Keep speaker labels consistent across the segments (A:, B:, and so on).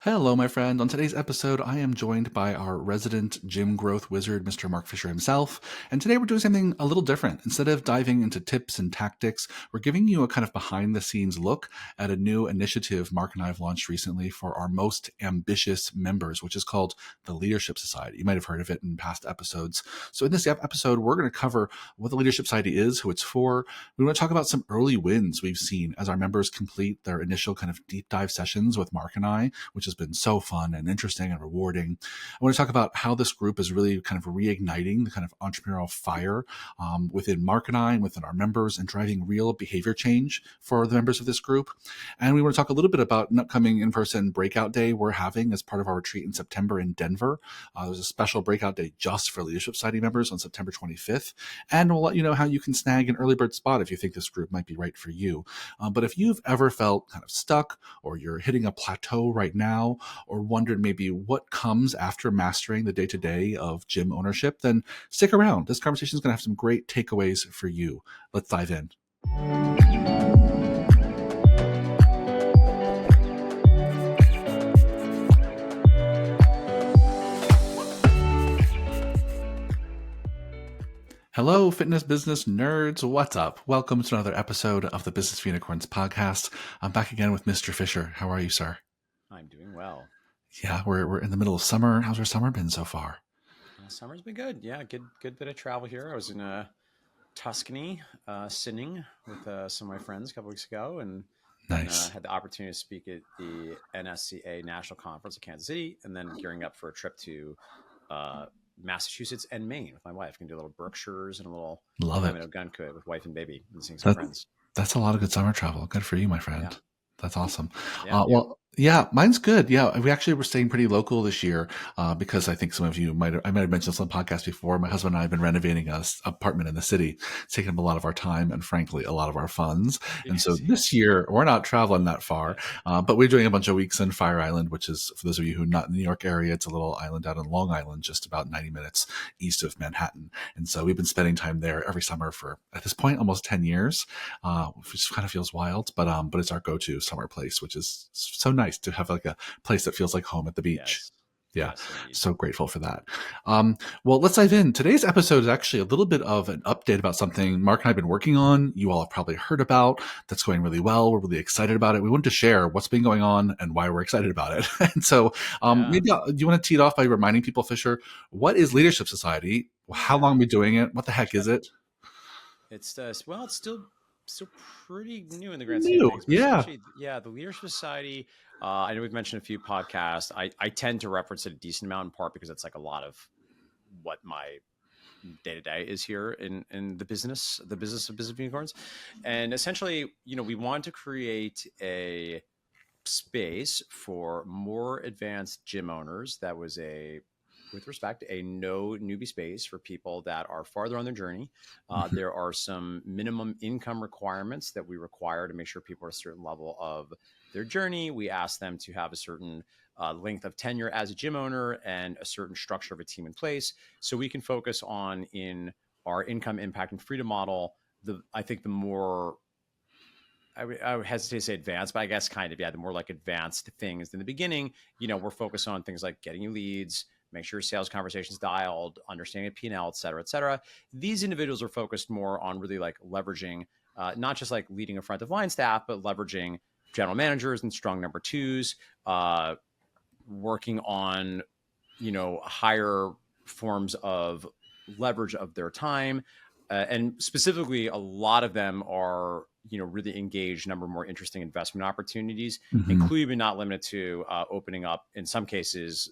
A: Hello, my friend. On today's episode, I am joined by our resident gym growth wizard, Mr. Mark Fisher himself. And today we're doing something a little different. Instead of diving into tips and tactics, we're giving you a kind of behind the scenes look at a new initiative Mark and I have launched recently for our most ambitious members, which is called the Leadership Society. You might have heard of it in past episodes. So in this episode, we're going to cover what the Leadership Society is, who it's for. We want to talk about some early wins we've seen as our members complete their initial kind of deep dive sessions with Mark and I, which has been so fun and interesting and rewarding. I want to talk about how this group is really kind of reigniting the kind of entrepreneurial fire within Mark and I and within our members and driving real behavior change for the members of this group. And we want to talk a little bit about an upcoming in-person breakout day we're having as part of our retreat in September in Denver. There's a special breakout day just for Leadership Society members on September 25th. And we'll let you know how you can snag an early bird spot if you think this group might be right for you. But if you've ever felt kind of stuck or you're hitting a plateau right now, or wondered maybe what comes after mastering the day-to-day of gym ownership, then stick around. This conversation is going to have some great takeaways for you. Let's dive in. Hello, fitness business nerds. What's up? Welcome to another episode of the Business Unicorns podcast. I'm back again with Mr. Fisher. How are you, sir?
B: I'm doing well.
A: Yeah, we're in the middle of summer. How's your summer been so far?
B: Summer's been good. Yeah, good bit of travel here. I was in Tuscany, sitting with some of my friends a couple weeks ago, and
A: Nice.
B: had the opportunity to speak at the NSCA National Conference in Kansas City, and then gearing up for a trip to Massachusetts and Maine with my wife. Can do a little Berkshires and a little
A: Love it.
B: Guncoat with wife and baby, and seeing some friends.
A: That's a lot of good summer travel. Good for you, my friend.
B: Yeah.
A: That's awesome.
B: Yeah,
A: Yeah, mine's good. Yeah, we actually were staying pretty local this year because I think some of you I might have mentioned this on the podcast before. My husband and I have been renovating an apartment in the city. It's taken up a lot of our time and, frankly, a lot of our funds. And so this year, we're not traveling that far, but we're doing a bunch of weeks in Fire Island, which is, for those of you who are not in the New York area, it's a little island out on Long Island, just about 90 minutes east of Manhattan. And so we've been spending time there every summer for, at this point, almost 10 years, which kind of feels wild, but it's our go-to summer place, which is so nice to have like a place that feels like home at the beach.
B: Yes.
A: Yeah.
B: Yes,
A: So grateful for that. Well, let's dive in. Today's episode is actually a little bit of an update about something Mark and I have been working on. You all have probably heard about that's going really well. We're really excited about it. We wanted to share what's been going on and why we're excited about it. And so maybe do you want to tee it off by reminding people, Fisher, what is Leadership Society? How long are we doing it? What the heck is it?
B: It's still pretty new in the grand scheme of things.
A: Yeah.
B: The Leadership Society. I know we've mentioned a few podcasts. I tend to reference it a decent amount in part because it's like a lot of what my day to day is here in the business of Business Unicorns. And essentially, we want to create a space for more advanced gym owners that was with respect, a no newbie space for people that are farther on their journey. There are some minimum income requirements that we require to make sure people are at a certain level of their journey. We ask them to have a certain length of tenure as a gym owner and a certain structure of a team in place. So we can focus on, in our income, impact, and freedom model, I think the more, I would hesitate to say advanced, but I guess kind of, the more like advanced things in the beginning. We're focused on things like getting you leads, make sure your sales conversations dialed, understanding P&L, et cetera, et cetera. These individuals are focused more on really like leveraging, not just like leading a front of line staff, but leveraging general managers and strong number twos, working on, higher forms of leverage of their time. And specifically, a lot of them are, really engaged in a number of more interesting investment opportunities, including but not limited to opening up, in some cases,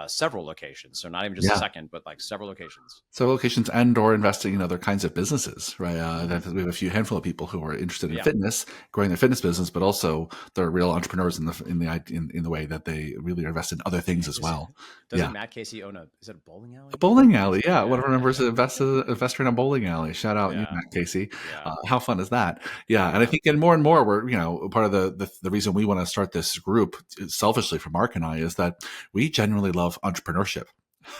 B: several locations. So not even just a second, but like several locations.
A: Several locations and or investing in other kinds of businesses, right? We have a handful of people who are interested in fitness, growing their fitness business, but also they're real entrepreneurs in the way that they really invest in other things as well.
B: Doesn't Matt Casey own is it a bowling alley?
A: A bowling alley, yeah. One of our members is an investor in a bowling alley. Shout out you, Matt Casey. How fun is that? Yeah. And I think more and more we're, part of the reason we want to start this group selfishly for Mark and I is that we genuinely love entrepreneurship.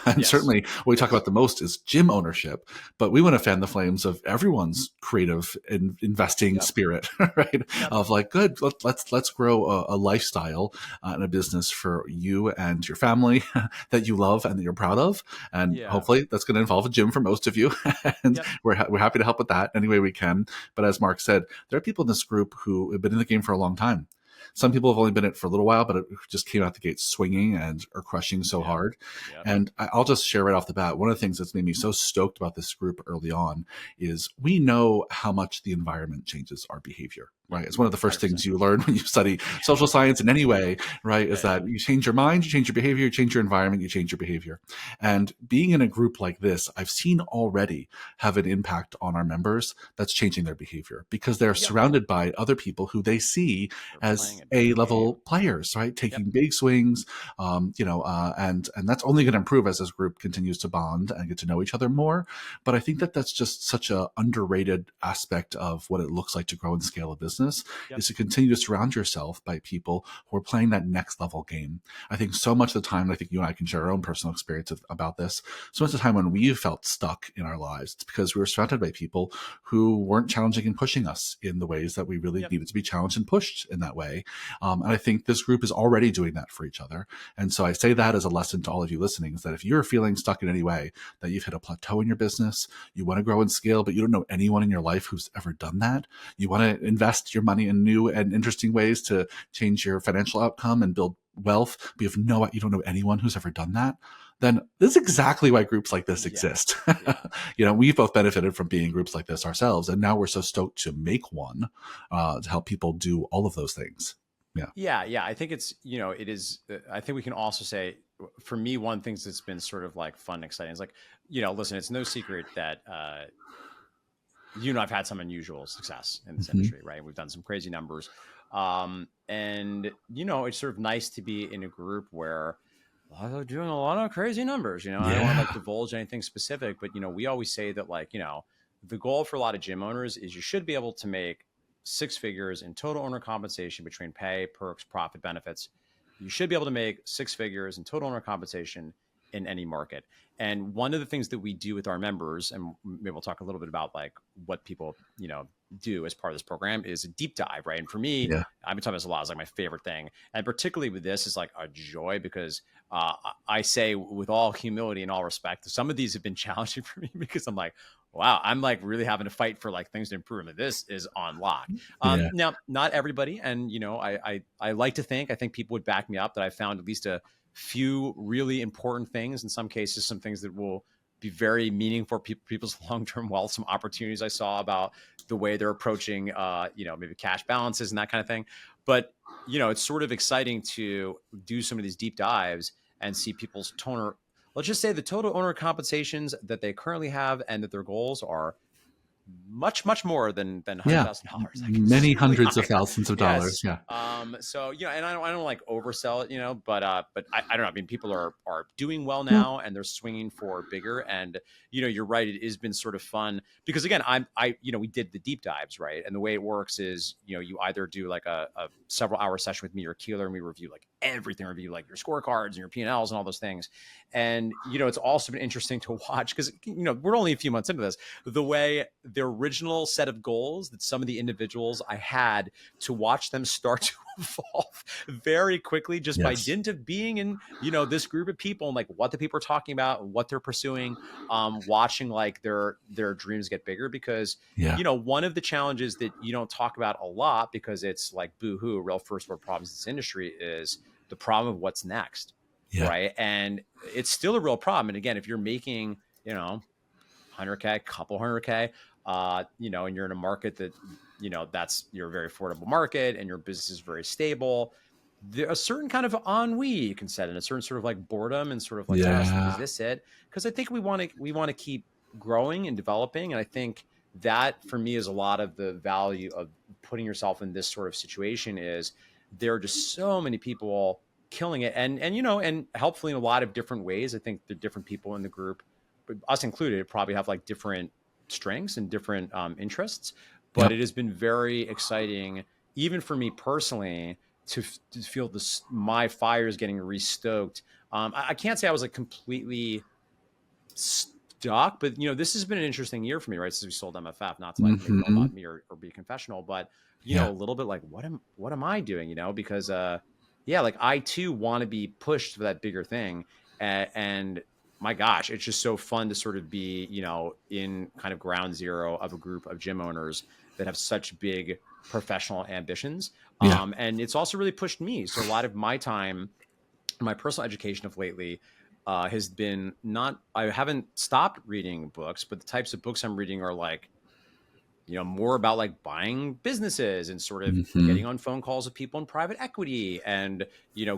A: And
B: Yes.
A: certainly what we talk
B: Yes.
A: about the most is gym ownership, but we want to fan the flames of everyone's creative and investing
B: Yep.
A: spirit, right?
B: Yep.
A: Of like, good, let's grow a lifestyle and a business for you and your family that you love and that you're proud of. And
B: Yeah.
A: hopefully that's going to involve a gym for most of you. And
B: Yep.
A: we're happy to help with that any way we can. But as Mark said, there are people in this group who have been in the game for a long time. Some people have only been in it for a little while, but it just came out the gate swinging and are crushing so
B: Yep.
A: hard.
B: Yep.
A: And I'll just share right off the bat, one of the things that's made me so stoked about this group early on is we know how much the environment changes our behavior,
B: Yep.
A: right? It's one of the first
B: 100%.
A: things you learn when you study
B: Yeah.
A: social science in any way, right?
B: Yeah.
A: Is
B: Yeah.
A: that you change your mind, you change your behavior, you change your environment, you change your behavior. And being in a group like this, I've seen already have an impact on our members that's changing their behavior because they're
B: Yep.
A: surrounded by other people who they see
B: They're playing
A: as
B: a
A: A
B: bigger
A: level
B: game.
A: players, right?
B: Yep.
A: Taking big swings, and that's only going to improve as this group continues to bond and get to know each other more. But I think that that's just such a underrated aspect of what it looks like to grow and scale a business
B: Yep.
A: is to continue to surround yourself by people who are playing that next level game. I think so much of the time, and I think you and I can share our own personal experience about this. So much of the time when we felt stuck in our lives, it's because we were surrounded by people who weren't challenging and pushing us in the ways that we really
B: Yep.
A: needed to be challenged and pushed in that way. And I think this group is already doing that for each other. And so I say that as a lesson to all of you listening is that if you're feeling stuck in any way, that you've hit a plateau in your business, you want to grow and scale, but you don't know anyone in your life who's ever done that, you want to invest your money in new and interesting ways to change your financial outcome and build wealth, but you don't know anyone who's ever done that, then this is exactly why groups like this
B: Yeah.
A: exist.
B: Yeah.
A: We've both benefited from being in groups like this ourselves, and now we're so stoked to make one to help people do all of those things. Yeah.
B: Yeah. Yeah. I think it's, it is, I think we can also say, for me, one thing that's been sort of like fun and exciting is like, listen, it's no secret that, I've had some unusual success in this
A: Mm-hmm.
B: industry, right? We've done some crazy numbers. And, it's sort of nice to be in a group where they're doing a lot of crazy numbers. I don't want to
A: Yeah.
B: like divulge anything specific, but, we always say that like, the goal for a lot of gym owners is you should be able to make six figures in total owner compensation between pay, perks, profit, benefits. You should be able to make six figures in total owner compensation in any market. And one of the things that we do with our members, and maybe we'll talk a little bit about like what people, do as part of this program is a deep dive, right? And for me,
A: Yeah.
B: I've been talking about this a lot. It's like my favorite thing. And particularly with this is like a joy because I say with all humility and all respect, some of these have been challenging for me because I'm like, wow, I'm like really having to fight for like things to improve. And this is on lock.
A: Yeah.
B: Now, not everybody. And, I like to think, I think people would back me up that I found at least a few really important things. In some cases, some things that will be very meaningful for people's long-term wealth, some opportunities I saw about the way they're approaching, maybe cash balances and that kind of thing. But, it's sort of exciting to do some of these deep dives and see people's toner. Let's just say the total owner compensations that they currently have and that their goals are much, much more than
A: Yeah.
B: $100,000, like
A: Many
B: considerably
A: hundreds of
B: higher.
A: thousands of
B: Yes.
A: dollars. Yeah.
B: So and I don't like oversell it, but I don't know. I mean, people are doing well
A: Yeah.
B: now and they're swinging for bigger. And you're right. It has been sort of fun because again, we did the deep dives, right? And the way it works is you either do like a several hour session with me or Keeler, and we review like everything, review like your scorecards and your P&Ls and all those things. And it's also been interesting to watch because we're only a few months into this, the way the original set of goals that some of the individuals I had, to watch them start to evolve very quickly just by
A: Yes.
B: dint of being in this group of people and like what the people are talking about, what they're pursuing, watching like their dreams get bigger. Because
A: Yeah.
B: one of the challenges that you don't talk about a lot because it's like boo-hoo, real first world problems in this industry, is the problem of what's next.
A: Yeah.
B: Right. And it's still a real problem. And again, if you're making 100K, couple 100K, and you're in a market that, that's your very affordable market and your business is very stable, there a certain kind of ennui you can set in, a certain sort of like boredom and sort of like, is
A: Yeah.
B: this it? Because I think we want to keep growing and developing. And I think that for me is a lot of the value of putting yourself in this sort of situation is there are just so many people killing it and and helpfully in a lot of different ways. I think the different people in the group, but us included, probably have like different strengths and different interests. But
A: Yep.
B: it has been very exciting, even for me personally, to feel this my fire is getting restoked I can't say I was like completely stuck, but this has been an interesting year for me, right? Since we sold MFF, not to like make it all
A: Hmm.
B: about me or be confessional, but
A: Yeah.
B: a little bit like what am I doing? Because yeah, like I too want to be pushed for that bigger thing, and my gosh, it's just so fun to sort of be in kind of ground zero of a group of gym owners that have such big professional ambitions.
A: Yeah.
B: And it's also really pushed me. So a lot of my time, my personal education of lately has been not, I haven't stopped reading books, but the types of books I'm reading are like, more about like buying businesses and sort of
A: Hmm.
B: getting on phone calls with people in private equity and,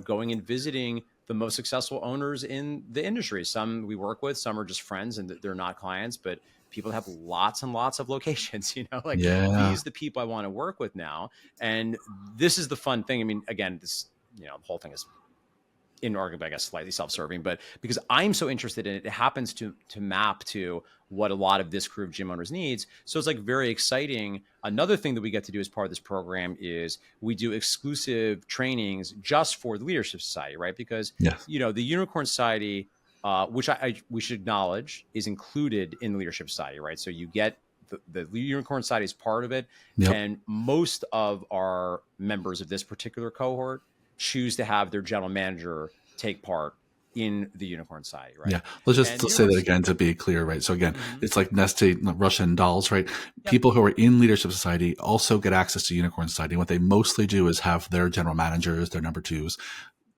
B: going and visiting the most successful owners in the industry. Some we work with, some are just friends and they're not clients, but people have lots and lots of locations, like
A: Yeah.
B: these are the people I want to work with now. And this is the fun thing. I mean, again, this, the whole thing is inarguably, I guess, slightly self-serving, but because I'm so interested in it, it happens to map to what a lot of this crew of gym owners needs. So it's like very exciting. Another thing that we get to do as part of this program is we do exclusive trainings just for the Leadership Society, right? Because
A: Yes.
B: the Unicorn Society, which we should acknowledge is included in the Leadership Society, right? So you get the Unicorn Society is part of it,
A: Yep.
B: and most of our members of this particular cohort choose to have their general manager take part in the Unicorn Society,
A: Yeah,
B: right?
A: let's
B: And
A: let's say
B: Unicorn.
A: that again to be clear, right? So again,
B: Mm-hmm.
A: it's like nested Russian dolls, right?
B: Yep.
A: People who are in Leadership Society also get access to Unicorn Society. What they mostly do is have their general managers, their number twos,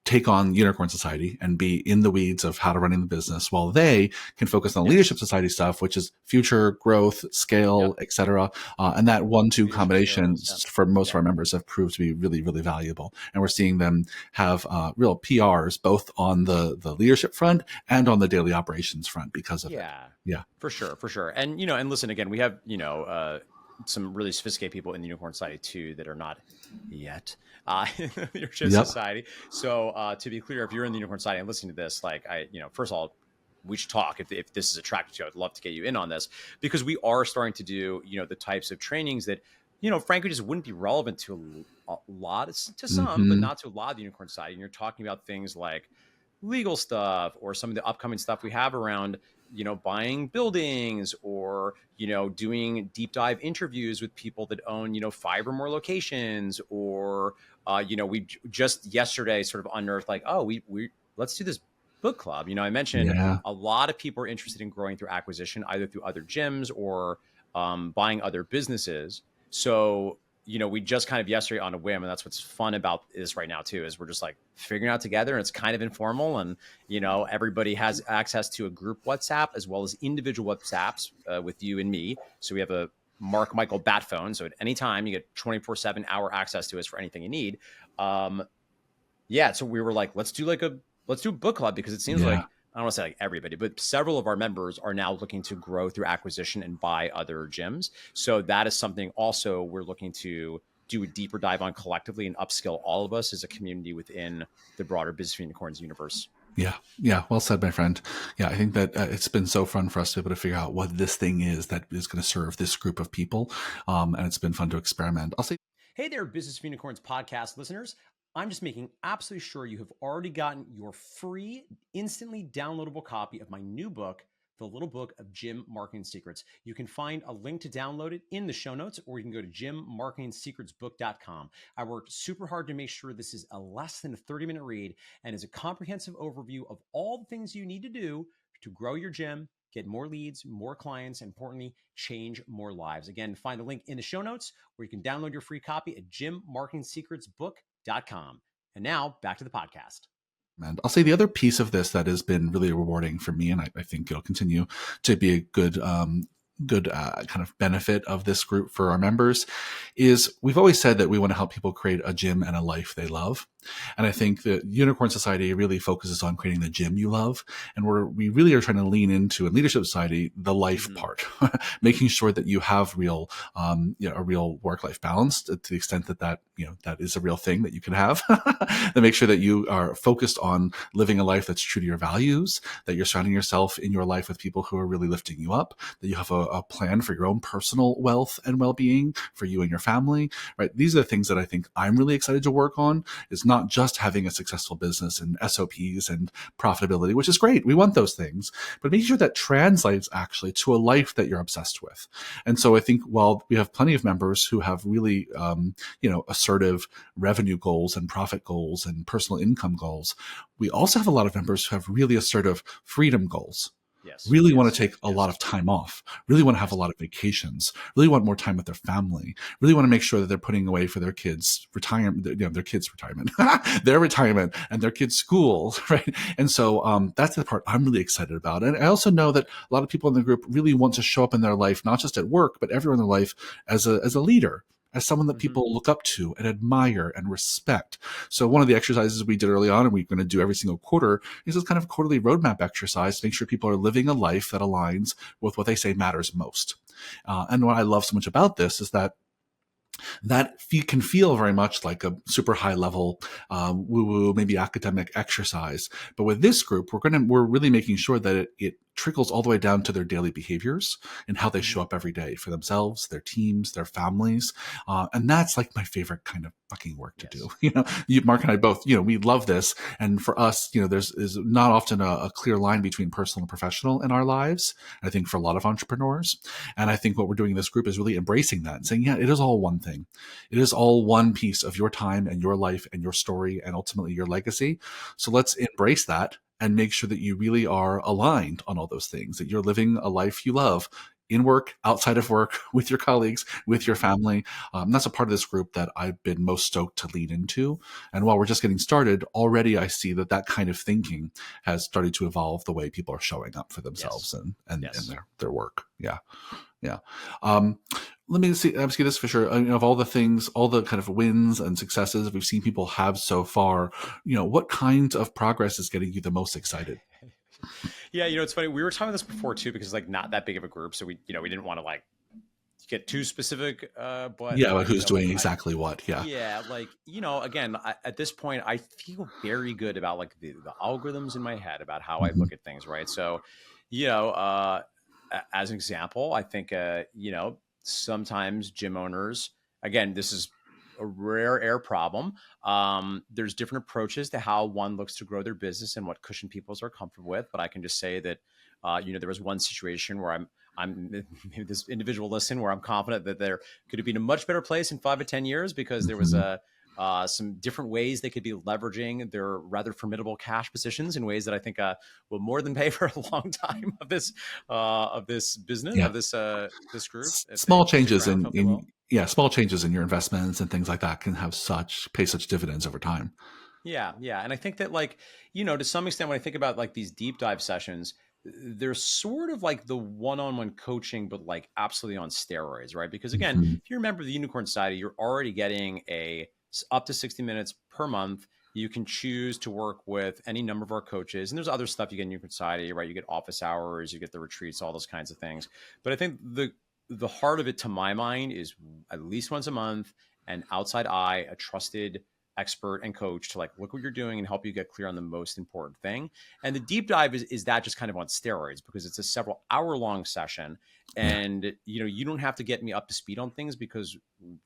A: take on Unicorn Society and be in the weeds of how to running the business, while they can focus on Leadership
B: Yes.
A: Society stuff, which is future growth, scale,
B: Yep.
A: etc. And that 1-2
B: Leadership
A: combination
B: skills. Yep.
A: for most of
B: Yeah.
A: our members have proved to be really, really valuable. And we're seeing them have real PRs both on the leadership front and on the daily operations front because of it.
B: Yeah.
A: Yeah.
B: For sure. For sure. And and listen again, we have some really sophisticated people in the Unicorn Society too that are not yet in the Leadership
A: Yep.
B: Society. So to be clear, if you're in the Unicorn Society and listening to this, like first of all, we should talk if this is attractive to you. I'd love to get you in on this because we are starting to do the types of trainings that frankly just wouldn't be relevant to a lot to some, but
A: Hmm.
B: not to a lot of the Unicorn Society. And you're talking about things like legal stuff or some of the upcoming stuff we have around buying buildings or doing deep dive interviews with people that own 5 or more locations or we just yesterday sort of unearthed like, oh, we let's do this book club. I mentioned
A: Yeah.
B: a lot of people are interested in growing through acquisition, either through other gyms or buying other businesses. So we just kind of yesterday on a whim, and that's what's fun about this right now too, is we're just like figuring out together, and it's kind of informal, and everybody has access to a group WhatsApp as well as individual WhatsApps with you and me. So we have a Mark Michael bat phone, so at any time you get 24/7 hour access to us for anything you need. Yeah, so we were like, let's do a book club because it seems
A: Yeah.
B: like I don't want to say like everybody, but several of our members are now looking to grow through acquisition and buy other gyms. So that is something also we're looking to do a deeper dive on collectively and upskill all of us as a community within the broader Business for Unicorns universe.
A: Yeah. Yeah. Well said, my friend. Yeah. I think that it's been so fun for us to be able to figure out what this thing is that is going to serve this group of people. And it's been fun to experiment. I'll say,
B: Hey there, Business for Unicorns podcast listeners. I'm just making absolutely sure you have already gotten your free, instantly downloadable copy of my new book, The Little Book of Gym Marketing Secrets. You can find a link to download it in the show notes, or you can go to gymmarketingsecretsbook.com. I worked super hard to make sure this is a less than a 30-minute read and is a comprehensive overview of all the things you need to do to grow your gym, get more leads, more clients, and importantly, change more lives. Again, find the link in the show notes where you can download your free copy at gymmarketingsecretsbook.com. And now back to the podcast.
A: and I'll say the other piece of this that has been really rewarding for me, and I think it'll continue to be a good kind of benefit of this group for our members, is we've always said that we want to help people create a gym and a life they love. And I think that Unicorn Society really focuses on creating the gym you love. And we really are trying to lean into, in Leadership Society, the life part, making sure that you have a real work-life balance to the extent that is a real thing that you can have. And make sure that you are focused on living a life that's true to your values, that you're surrounding yourself in your life with people who are really lifting you up, that you have a a plan for your own personal wealth and well-being for you and your family, right? These are the things that I think I'm really excited to work on, is not just having a successful business and SOPs and profitability, which is great. We want those things, but making sure that translates actually to a life that you're obsessed with. And so I think while we have plenty of members who have really, assertive revenue goals and profit goals and personal income goals, we also have a lot of members who have really assertive freedom goals.
B: Yes.
A: Really want to
B: Yes.
A: take a lot
B: Yes.
A: of time off, really want to have a
B: Yes.
A: lot of vacations, really want more time with their family, really want to make sure that they're putting away for their kids' retirement, their kids' retirement, their retirement and their kids' schools, right? And so that's the part I'm really excited about. And I also know that a lot of people in the group really want to show up in their life, not just at work, but everywhere in their life as a leader, as someone that
B: Mm-hmm.
A: people look up to and admire and respect. So one of the exercises we did early on, and we're going to do every single quarter, is this kind of quarterly roadmap exercise to make sure people are living a life that aligns with what they say matters most. And what I love so much about this is that can feel very much like a super high level woo-woo, maybe academic exercise. But with this group, we're really making sure that it trickles all the way down to their daily behaviors and how they
B: Mm-hmm.
A: show up every day for themselves, their teams, their families. And that's like my favorite kind of fucking work to do.
B: Yes.
A: Mark and I both, we love this. And for us, there's is not often a clear line between personal and professional in our lives. I think for a lot of entrepreneurs. And I think what we're doing in this group is really embracing that and saying, yeah, it is all one thing. It is all one piece of your time and your life and your story and ultimately your legacy. So let's embrace that and make sure that you really are aligned on all those things, that you're living a life you love in work, outside of work, with your colleagues, with your
B: Mm-hmm.
A: family. That's a part of this group that I've been most stoked to lead into. And while we're just getting started, already I see that kind of thinking has started to evolve the way people are showing up for themselves
B: Yes.
A: and
B: Yes.
A: their work. Yeah. Yeah. Um, Let me ask you this, Fisher. Of all the things, all the kind of wins and successes we've seen people have so far, what kind of progress is getting you the most excited?
B: Yeah, it's funny. We were talking about this before too, because like not that big of a group, so we didn't want to like get too specific. But
A: Yeah, but who's
B: like
A: doing exactly what? Yeah.
B: yeah, like again, at this point, I feel very good about like the algorithms in my head about how I
A: Hmm.
B: look at things, right? So, as an example, I think sometimes gym owners, again, this is a rare air problem. There's different approaches to how one looks to grow their business and what cushion peoples are comfortable with. But I can just say that, there was one situation where I'm maybe this individual listen where I'm confident that they're could be in a much better place in 5 to 10 years because there was
A: Hmm.
B: some different ways they could be leveraging their rather formidable cash positions in ways that I think will more than pay for a long time of this business
A: Yeah.
B: of this group
A: Small
B: if they
A: changes
B: grow. Hope they will.
A: small changes in your investments and things like that can have pay such dividends over time.
B: Yeah, yeah. And I think that to some extent when I think about like these deep dive sessions, they're sort of like the one-on-one coaching, but like absolutely on steroids, right? Because again,
A: Hmm.
B: if you remember the Unicorn Society, you're already getting up to 60 minutes per month. You can choose to work with any number of our coaches. And there's other stuff you get in Unicorn Society, right? You get office hours, you get the retreats, all those kinds of things. But I think the heart of it to my mind is at least once a month, an outside eye, a trusted expert and coach to like look what you're doing and help you get clear on the most important thing. And the deep dive is that just kind of on steroids because it's a several hour long session.
A: Yeah.
B: And you don't have to get me up to speed on things because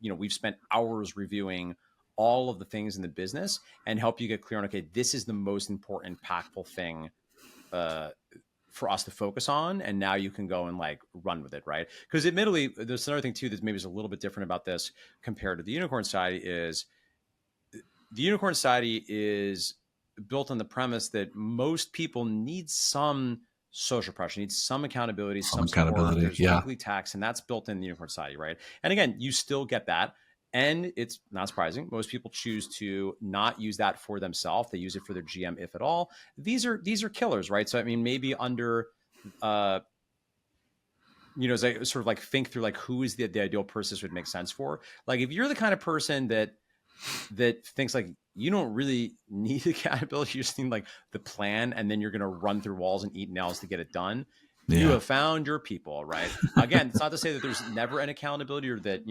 B: we've spent hours reviewing all of the things in the business and help you get clear on, okay, this is the most important impactful thing uh, for us to focus on, and now you can go and like run with it, right? Because admittedly, there's another thing too that maybe is a little bit different about this compared to the Unicorn Society is the Unicorn Society is built on the premise that most people need some social pressure, need some accountability,
A: Some
B: some support.
A: accountability.
B: There's
A: Yeah.
B: weekly tax, and that's built in the Unicorn Society, right? And again, you still get that. And it's not surprising. Most people choose to not use that for themselves. They use it for their GM, if at all. These are killers, right? So I mean, maybe under uh, as I sort of like think through like who is the ideal person this would make sense for. Like if you're the kind of person that thinks like you don't really need accountability, you just need like the plan, and then you're gonna run through walls and eat nails to get it done. You
A: Yeah.
B: have found your people, right? Again, it's not to say that there's never an accountability or that,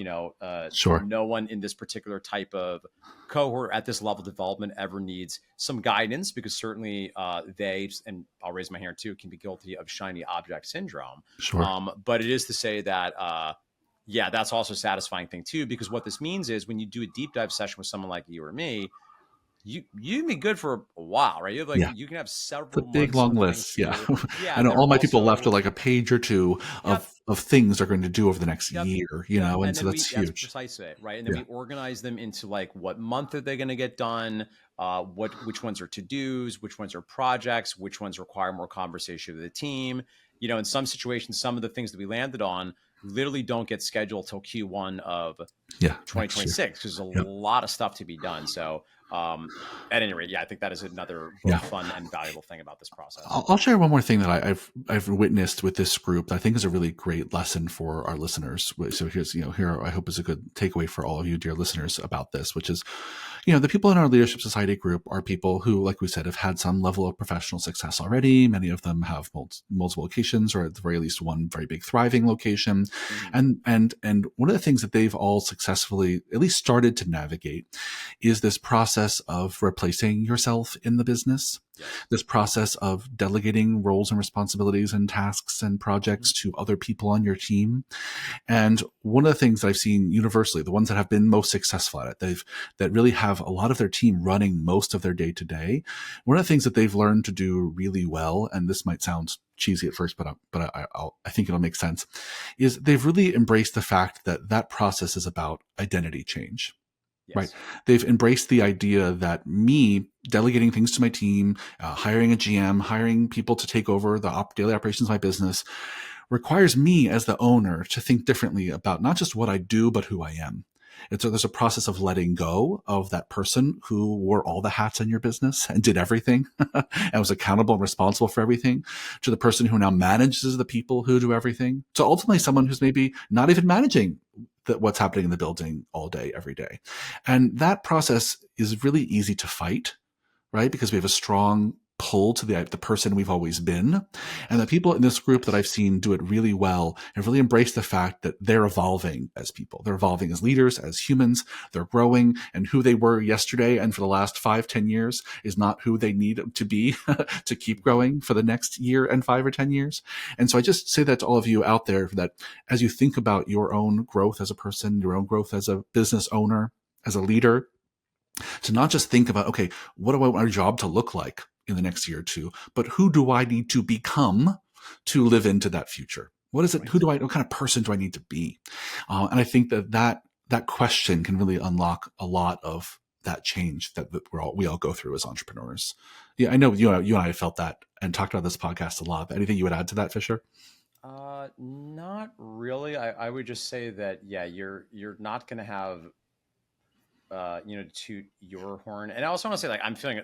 A: Sure.
B: no one in this particular type of cohort at this level of development ever needs some guidance, because certainly they, and I'll raise my hand too, can be guilty of shiny object syndrome.
A: Sure.
B: But it is to say that, yeah, that's also a satisfying thing too, because what this means is when you do a deep dive session with someone like you or me, you can be good for a while, right?
A: Yeah.
B: You can have
A: It's a
B: several
A: big
B: months
A: long
B: of things
A: list. Yeah.
B: here. Yeah,
A: I know
B: that are
A: all my people left
B: also,
A: with like a page or two
B: yep,
A: of things they're going to do over the next
B: yep,
A: year,
B: yep.
A: and
B: And
A: so
B: then
A: that's
B: that's
A: huge.
B: precisely it, right? And then
A: Yeah.
B: we organize them into like what month are they going to get done, which ones are to dos, which ones are projects, which ones require more conversation with the team. In some situations, some of the things that we landed on literally don't get scheduled till Q1 of
A: Yeah. Next year.
B: 2026 because there's a
A: Yep.
B: lot of stuff to be done. So, at any rate, yeah, I think that is another both
A: Yeah.
B: fun and valuable thing about this process.
A: I'll share one more thing that I've witnessed with this group that I think is a really great lesson for our listeners. So here I hope is a good takeaway for all of you, dear listeners, about this, which is, the people in our Leadership Society group are people who, like we said, have had some level of professional success already. Many of them have multiple locations, or at the very least one very big thriving location.
B: Mm-hmm.
A: And one of the things that they've all successfully at least started to navigate is this process of replacing yourself in the business.
B: Yes.
A: This process of delegating roles and responsibilities and tasks and projects to other people on your team. And one of the things that I've seen universally, the ones that have been most successful at it, that really have a lot of their team running most of their day to day. One of the things that they've learned to do really well, and this might sound cheesy at first, but I think it'll make sense, is they've really embraced the fact that that process is about identity change.
B: Yes.
A: Right. They've embraced the idea that me delegating things to my team, hiring a GM, hiring people to take over the daily operations of my business requires me as the owner to think differently about not just what I do, but who I am. There's a process of letting go of that person who wore all the hats in your business and did everything and was accountable and responsible for everything, to the person who now manages the people who do everything. So ultimately someone who's maybe not even managing what's happening in the building all day, every day. And that process is really easy to fight, right? Because we have a strong pull to the person we've always been. And the people in this group that I've seen do it really well and really embrace the fact that they're evolving as people. They're evolving as leaders, as humans. They're growing, and who they were yesterday and for the last 5-10 years is not who they need to be to keep growing for the next year and 5 or 10 years. And so I just say that to all of you out there, that as you think about your own growth as a person, your own growth as a business owner, as a leader, to not just think about, okay, what do I want our job to look like in the next year or two, but who do I need to become to live into that future? What is it?
B: Right.
A: What kind of person do I need to be? And I think that question can really unlock a lot of that change that we all go through as entrepreneurs. Yeah, I know you and I have felt that and talked about this podcast a lot. But anything you would add to that, Fisher?
B: Not really. I would just say that, yeah, you're not going to have, toot your horn. And I also want to say, like, I'm feeling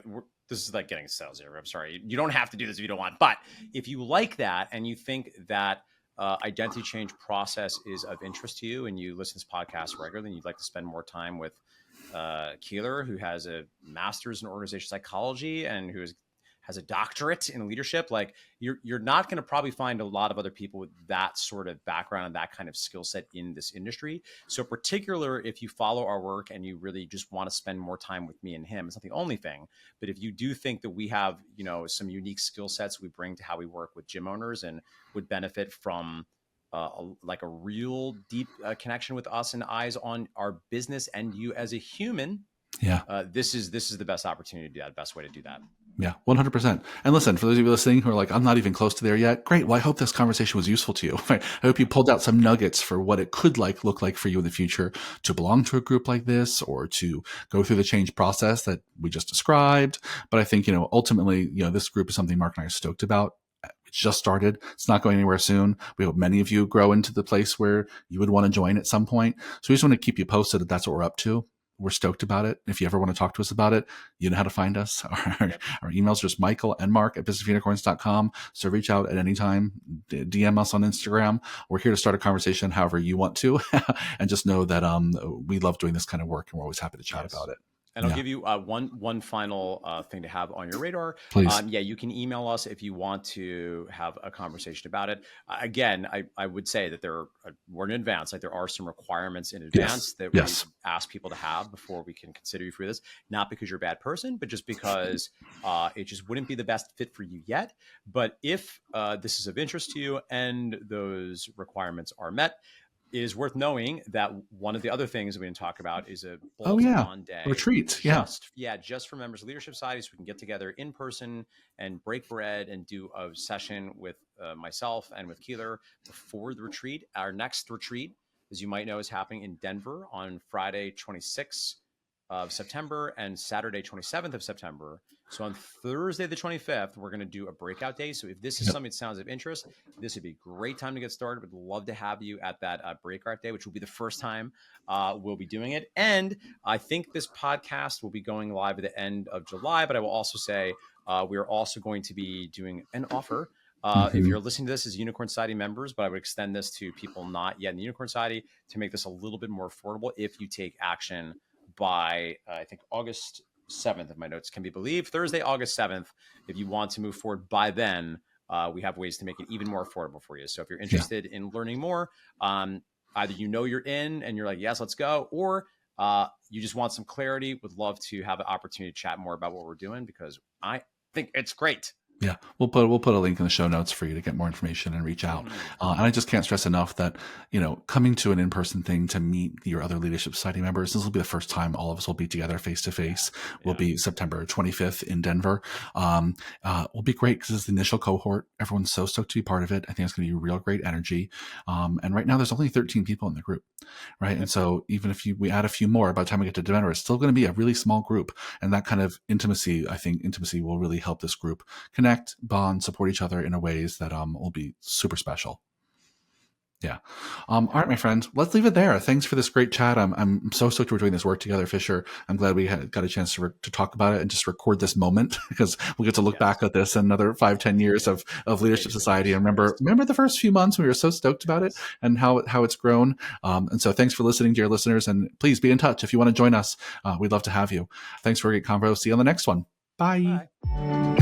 B: this is like getting sales here. I'm sorry. You don't have to do this if you don't want, but if you like that and you think that identity change process is of interest to you and you listen to this podcast regularly and you'd like to spend more time with Keeler, who has a master's in organizational psychology and who has a doctorate in leadership, like you're not going to probably find a lot of other people with that sort of background and that kind of skill set in this industry. So particular, if you follow our work and you really just want to spend more time with me and him, it's not the only thing, but if you do think that we have, some unique skill sets we bring to how we work with gym owners and would benefit from a real deep connection with us and eyes on our business and you as a human,
A: Yeah.
B: this is the best opportunity to do that, best way to do that.
A: Yeah, 100%. And listen, for those of you listening who are like, I'm not even close to there yet, great. Well, I hope this conversation was useful to you. I hope you pulled out some nuggets for what it could look like for you in the future to belong to a group like this or to go through the change process that we just described. But I think, ultimately, this group is something Mark and I are stoked about. It's just started. It's not going anywhere soon. We hope many of you grow into the place where you would want to join at some point. So we just want to keep you posted that that's what we're up to. We're stoked about it. If you ever want to talk to us about it, you know how to find us. Our emails are just Michael and Mark at businessunicorns.com. So reach out at any time, DM us on Instagram. We're here to start a conversation however you want to. And just know that we love doing this kind of work and we're always happy to chat about it.
B: And I'll
A: Yeah,
B: give you one final thing to have on your radar.
A: please.
B: Yeah, you can email us if you want to have a conversation about it. Again, I would say that we're in advance. Like there are some requirements in
A: Yes,
B: advance that we
A: yes.
B: ask people to have before we can consider you for this. Not because you're a bad person, but just because it just wouldn't be the best fit for you yet. But if this is of interest to you and those requirements are met, it is worth knowing that one of the other things we didn't talk about is a
A: Oh
B: bolt
A: yeah,
B: on day
A: retreat. Yeah,
B: just for members of leadership society, so we can get together in person and break bread and do a session with myself and with Keeler before the retreat. Our next retreat, as you might know, is happening in Denver on Friday 26th of September and Saturday 27th of September. So on Thursday the 25th, we're going to do a breakout day. So if this is
A: yep.
B: something that sounds of interest, this would be a great time to get started. Would love to have you at that breakout day, which will be the first time we'll be doing it. And I think this podcast will be going live at the end of July, but I will also say we are also going to be doing an offer. If
A: Hmm.
B: you're listening to this as Unicorn Society members, but I would extend this to people not yet in the Unicorn Society to make this a little bit more affordable if you take action by, I think, August 7th, if my notes can be believed. Thursday, August 7th. If you want to move forward by then, we have ways to make it even more affordable for you. So if you're
A: Yeah.
B: interested in learning more, either you're in and you're like, yes, let's go, or you just want some clarity, would love to have an opportunity to chat more about what we're doing because I think it's great.
A: Yeah, we'll put a link in the show notes for you to get more information and reach out.
B: Mm-hmm.
A: And I just can't stress enough that coming to an in-person thing to meet your other leadership society members. This will be the first time all of us will be together face to face. Will
B: Yeah.
A: be September 25th in Denver. Will be great because it's the initial cohort. Everyone's so stoked to be part of it. I think it's going to be real great energy. And right now there's only 13 people in the group, right? And
B: Yep.
A: so even if we add a few more by the time we get to Denver, it's still going to be a really small group. And that kind of intimacy, I think intimacy will really help this group connect, bond, support each other in ways that will be super special. Yeah. All right, my friend, let's leave it there. Thanks for this great chat. I'm so stoked we're doing this work together, Fisher. I'm glad we got a chance to talk about it and just record this moment because we'll get to look
B: Yes.
A: back at this in another 5-10 years of leadership
B: Maybe so.
A: society. And
B: Christ.
A: remember the first few months we were so stoked about it
B: Yes.
A: and how it's grown. And so thanks for listening, dear listeners. And please be in touch if you want to join us. We'd love to have you. Thanks for a great convo. See you on the next one. Bye.
B: Bye.